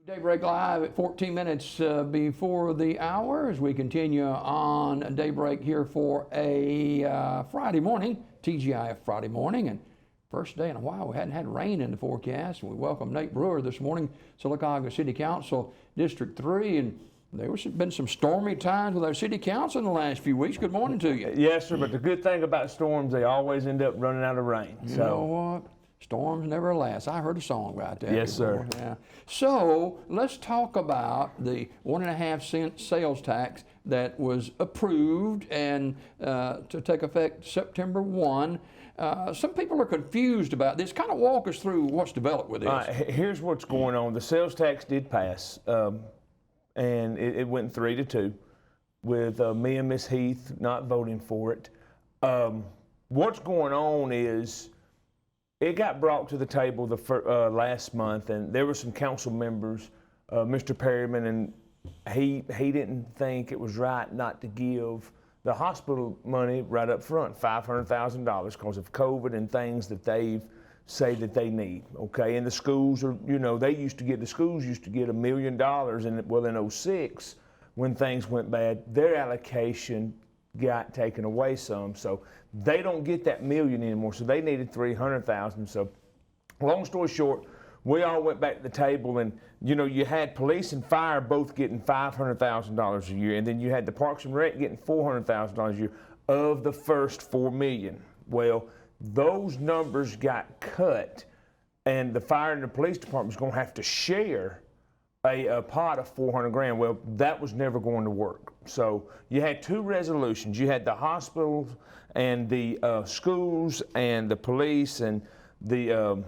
Daybreak Live at 14 minutes before the hour as we continue on Daybreak here for a Friday morning, TGIF Friday morning, and first day in a while we hadn't had rain in the forecast. We welcome Nate Brewer this morning, Sylacauga City Council, District 3, and there's been some stormy times with our city council in the last few weeks. Good morning to you. Yes, sir, but the good thing about storms, they always end up running out of rain. You know what? Storms never last. I heard a song about that. Yes, before. sir. Yeah. So let's talk about the 1.5-cent sales tax that was approved and to take effect September 1. Some people are confused about this. Kind of walk us through what's developed with this. Here's what's going on. The sales tax did pass, and it went 3-2 with me and Ms. Heath not voting for it. What's going on is it got brought to the table last month, and there were some council members, Mr. Perryman, and he didn't think it was right not to give the hospital money right up front, $500,000, because of COVID and things that they say that they need. Okay, and the schools are, the schools used to get $1 million, and well, in 06, when things went bad, their allocation got taken away some, so they don't get that $1 million anymore, so they needed $300,000. So long story short, we all went back to the table, and you had police and fire both getting $500,000 a year, and then you had the Parks and Rec getting $400,000 a year of the first $4 million. Well, those numbers got cut, and the fire and the police department is going to have to share a pot of $400,000. Well, that was never going to work. So you had two resolutions. You had the hospitals and the schools and the police and the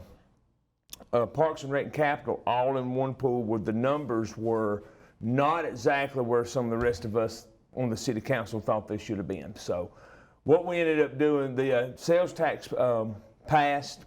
Parks and Rec and Capital all in one pool, where the numbers were not exactly where some of the rest of us on the city council thought they should have been. So what we ended up doing, the sales tax passed,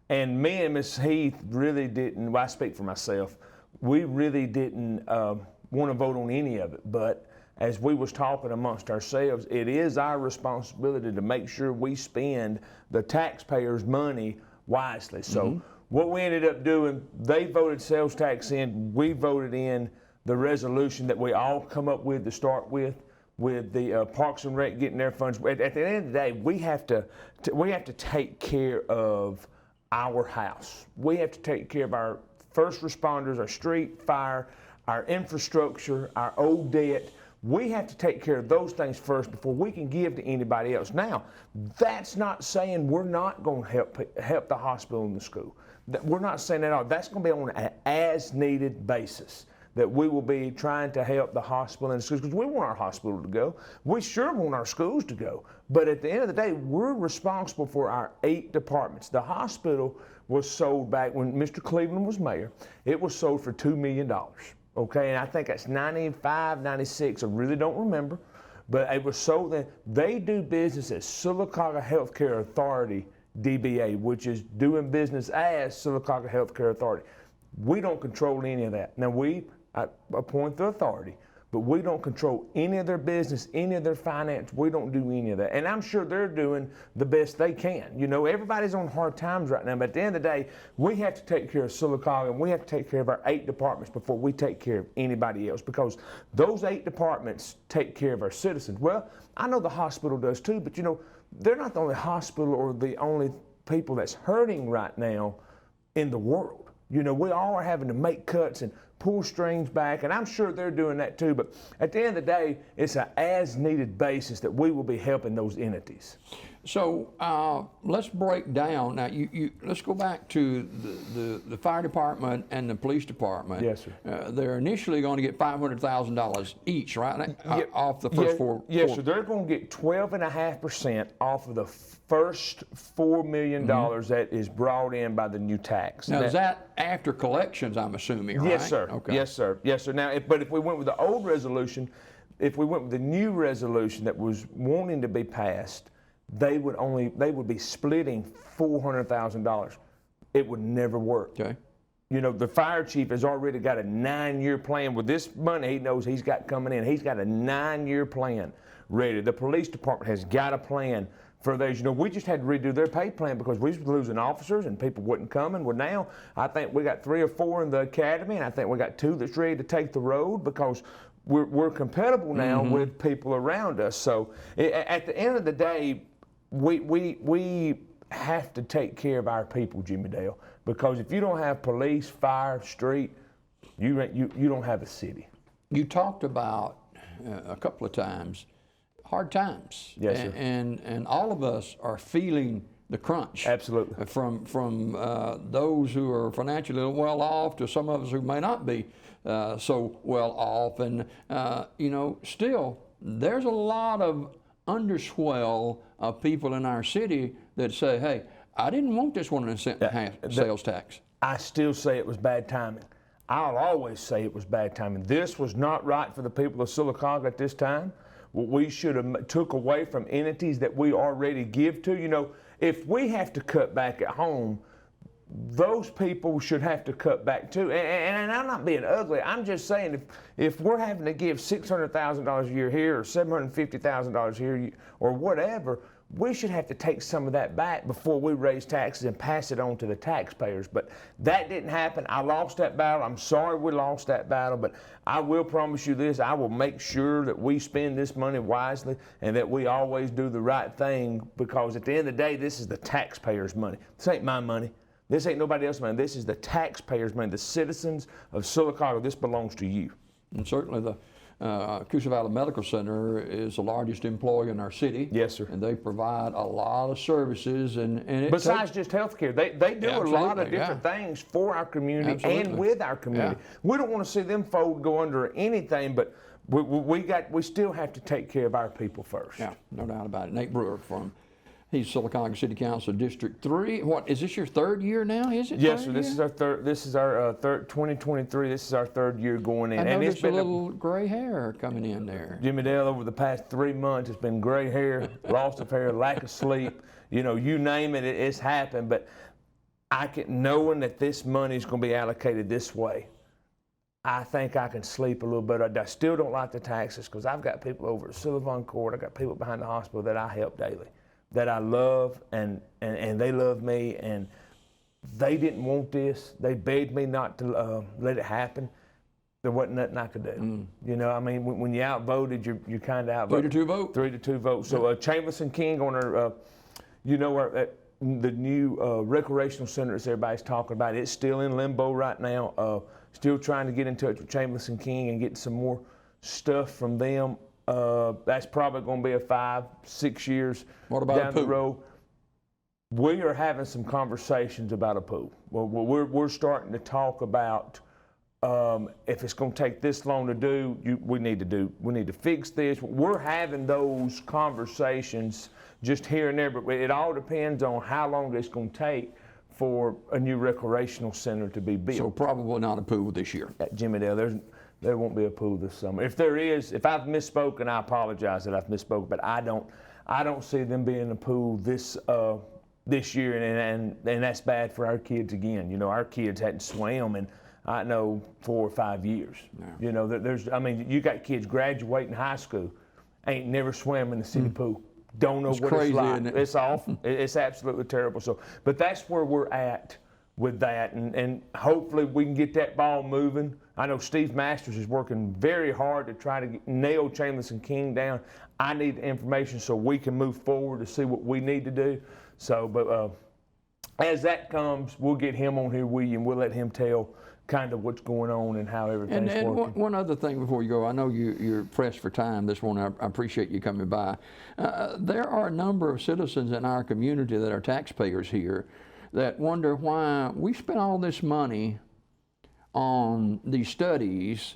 and me and Ms. Heath really didn't, well, I speak for myself, we really didn't want to vote on any of it. But as we was talking amongst ourselves, it is our responsibility to make sure we spend the taxpayers' money wisely. So what we ended up doing, they voted sales tax in, we voted in the resolution that we all come up with to start with the Parks and Rec getting their funds. At the end of the day, we have to take care of our house. We have to take care of our first responders, our street, fire, our infrastructure, our old debt. We have to take care of those things first before we can give to anybody else. Now, that's not saying we're not going to help the hospital and the school. We're not saying that at all. That's going to be on an as-needed basis, that we will be trying to help the hospital and the schools, because we want our hospital to go. We sure want our schools to go. But at the end of the day, we're responsible for our 8 departments. The hospital was sold back when Mr. Cleveland was mayor. It was sold for $2 million. Okay, and I think that's 95, 96, I really don't remember. But it was sold then. They do business as Sylacauga Healthcare Authority, DBA, which is doing business as Sylacauga Healthcare Authority. We don't control any of that. Now, we appoint the authority, but we don't control any of their business, any of their finance. We don't do any of that. And I'm sure they're doing the best they can. Everybody's on hard times right now, but at the end of the day, we have to take care of Sylacauga, and we have to take care of our 8 departments before we take care of anybody else, because those 8 departments take care of our citizens. Well, I know the hospital does too, but they're not the only hospital or the only people that's hurting right now in the world. We all are having to make cuts and pull strings back, and I'm sure they're doing that too. But at the end of the day, it's an as-needed basis that we will be helping those entities. So let's break down now. Let's go back to the fire department and the police department. Yes, sir. They're initially going to get $500,000 each, right? Off the first four. Yes, sir. They're going to get 12.5% off of the first $4 million that is brought in by the new tax. Now, is that after collections, I'm assuming, right? Yes, sir. Okay. Yes, sir. Yes, sir. Now, but if we went with the old resolution, if we went with the new resolution that was wanting to be passed, they would be splitting $400,000. It would never work. Okay. The fire chief has already got a 9-year plan. With this money he knows he's got coming in, he's got a 9-year plan ready. The police department has got a plan for those. You know, we just had to redo their pay plan because we was losing officers and people wasn't coming. Well, now I think we got 3 or 4 in the academy, and I think we got 2 that's ready to take the road because we're compatible now with people around us. So at the end of the day, we have to take care of our people, Jimmy Dale, because if you don't have police, fire, street, you don't have a city. You talked about a couple of times hard times. Yes, sir. And all of us are feeling the crunch. Absolutely. From those who are financially well off to some of us who may not be so well off. And, you know, still, there's a lot of underswell of people in our city that say, hey, I didn't want this 1.5% sales tax. I still say it was bad timing. I'll always say it was bad timing. This was not right for the people of Sylacauga at this time. What we should have took away from entities that we already give to. You know, if we have to cut back at home, those people should have to cut back too. And I'm not being ugly. I'm just saying if we're having to give $600,000 a year here or $750,000 here or whatever, we should have to take some of that back before we raise taxes and pass it on to the taxpayers. But that didn't happen. I lost that battle. I'm sorry we lost that battle, but I will promise you this. I will make sure that we spend this money wisely and that we always do the right thing, because at the end of the day, this is the taxpayers' money. This ain't my money. This ain't nobody else's money. This is the taxpayers' money, the citizens of Sylacauga. This belongs to you. And certainly the Coosa Valley Medical Center is the largest employer in our city. Yes, sir. And they provide a lot of services. And it besides just health care, they do a lot of different things for our community and with our community. We don't want to see them fold go under anything, but we still have to take care of our people first. Yeah, no doubt about it. Nate Brewer he's Sylacauga City Council District 3. What, is this your 3rd year now? Is it? Yes, sir. This is our third. This is our 2023. This is our 3rd year going in. I noticed it's been a little gray hair coming in there. Jimmy Dale, over the past 3 months, it's been gray hair, loss of hair, lack of sleep. You know, you name it, it's happened. But knowing that this money is going to be allocated this way, I think I can sleep a little better. I still don't like the taxes because I've got people over at Sullivan Court. I've got people behind the hospital that I help daily, that I love, and they love me, and they didn't want this. They begged me not to let it happen. There wasn't nothing I could do. You know, I mean, when you outvoted, you're kind of outvoted. 3-2 vote. 3-2 vote. So Chambers and King on our, the new recreational center that everybody's talking about, it's still in limbo right now. Still trying to get in touch with Chambers and King and get some more stuff from them. That's probably going to be a 5-6 years down the road. We are having some conversations about a pool. Well, we're starting to talk about if it's going to take this long to do, we need to fix this. We're having those conversations just here and there, but it all depends on how long it's going to take for a new recreational center to be built. So probably not a pool this year. At Jimmy Dale, there won't be a pool this summer. If there is, if I've misspoken, I apologize that I've misspoken, but I don't see them being a pool this year, and that's bad for our kids again. You know, our kids hadn't swam in, I know, 4 or 5 years. Yeah. You know, you got kids graduating high school, ain't never swam in the city pool. Don't know what it's like. It's awful. It's absolutely terrible. So, but that's where we're at with that, and hopefully we can get that ball moving. I know Steve Masters is working very hard to try to nail Chambers and King down. I need the information so we can move forward to see what we need to do. So, but as that comes, we'll get him on here with you, and we'll let him tell kind of what's going on and how everything's working. And one other thing before you go, I know you're pressed for time this morning. I appreciate you coming by. There are a number of citizens in our community that are taxpayers here that wonder why we spend all this money on these studies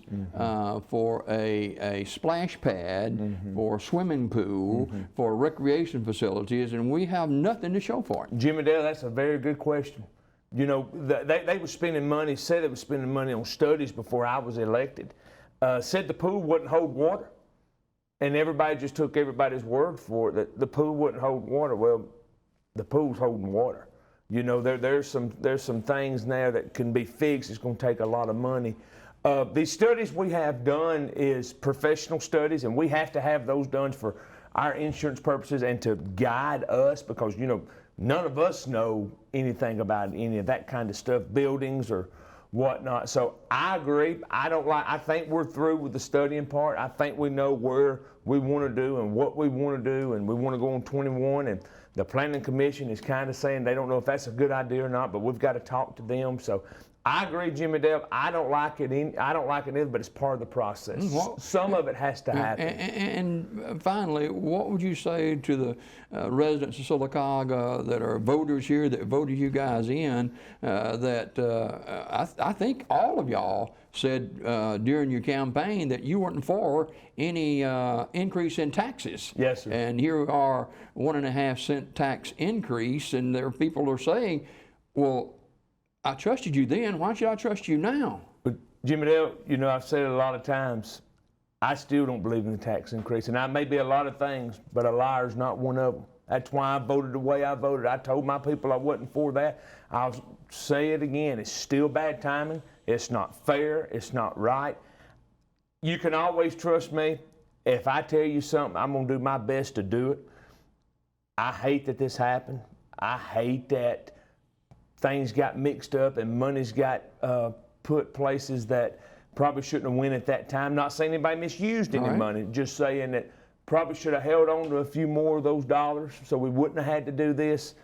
for a splash pad, for a swimming pool, for recreation facilities, and we have nothing to show for it. Jimmy Dale, that's a very good question. You know, they were spending money, said they were spending money on studies before I was elected. Said the pool wouldn't hold water, and everybody just took everybody's word for it, that the pool wouldn't hold water. Well, the pool's holding water. You know, there's some things now that can be fixed. It's going to take a lot of money. These studies we have done is professional studies, and we have to have those done for our insurance purposes and to guide us, because, you know, none of us know anything about any of that kind of stuff, buildings or whatnot. So I agree. I think we're through with the studying part. I think we know where we want to do and what we want to do, and we want to go on 21. And the planning commission is kind of saying they don't know if that's a good idea or not, but we've got to talk to them. So I agree, Jimmy Dale. I don't like it either, but it's part of the process. Well, some of it has to happen. And finally, what would you say to the residents of Sylacauga that are voters here that voted you guys in? I think all of y'all said during your campaign that you weren't for any increase in taxes. Yes, sir. And here we are, 1.5 cent tax increase, and there are people who are saying, well, I trusted you then, why should I trust you now? But Jimmy Dale, you know, I've said it a lot of times, I still don't believe in the tax increase. And I may be a lot of things, but a liar's not one of them. That's why I voted the way I voted. I told my people I wasn't for that. I'll say it again, it's still bad timing. It's not fair, it's not right. You can always trust me. If I tell you something, I'm gonna do my best to do it. I hate that this happened. I hate that things got mixed up and money's got put places that probably shouldn't have went at that time. Not saying anybody misused any money, just saying that probably should have held on to a few more of those dollars so we wouldn't have had to do this.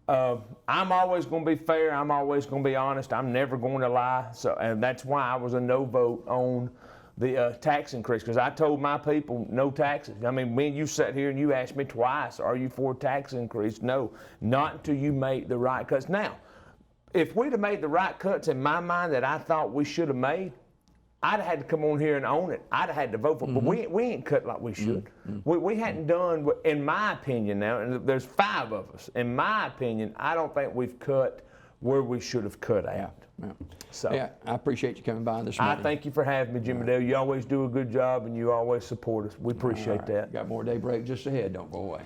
I'm always going to be fair. I'm always going to be honest. I'm never going to lie. So, and that's why I was a no vote on the tax increase, because I told my people no taxes. I mean, when you sat here and you asked me twice, are you for a tax increase? No, not until you make the right cuts. Now, if we'd have made the right cuts in my mind that I thought we should have made, I'd have had to come on here and own it. I'd have had to vote for it. But we ain't cut like we should. We hadn't done, in my opinion now, and there's 5 of us, in my opinion, I don't think we've cut where we should have cut out. Yeah. So Yeah, I appreciate you coming by this morning. I thank you for having me, Jimmy Dale. You always do a good job and you always support us. We appreciate that. Got more Daybreak just ahead. Don't go away.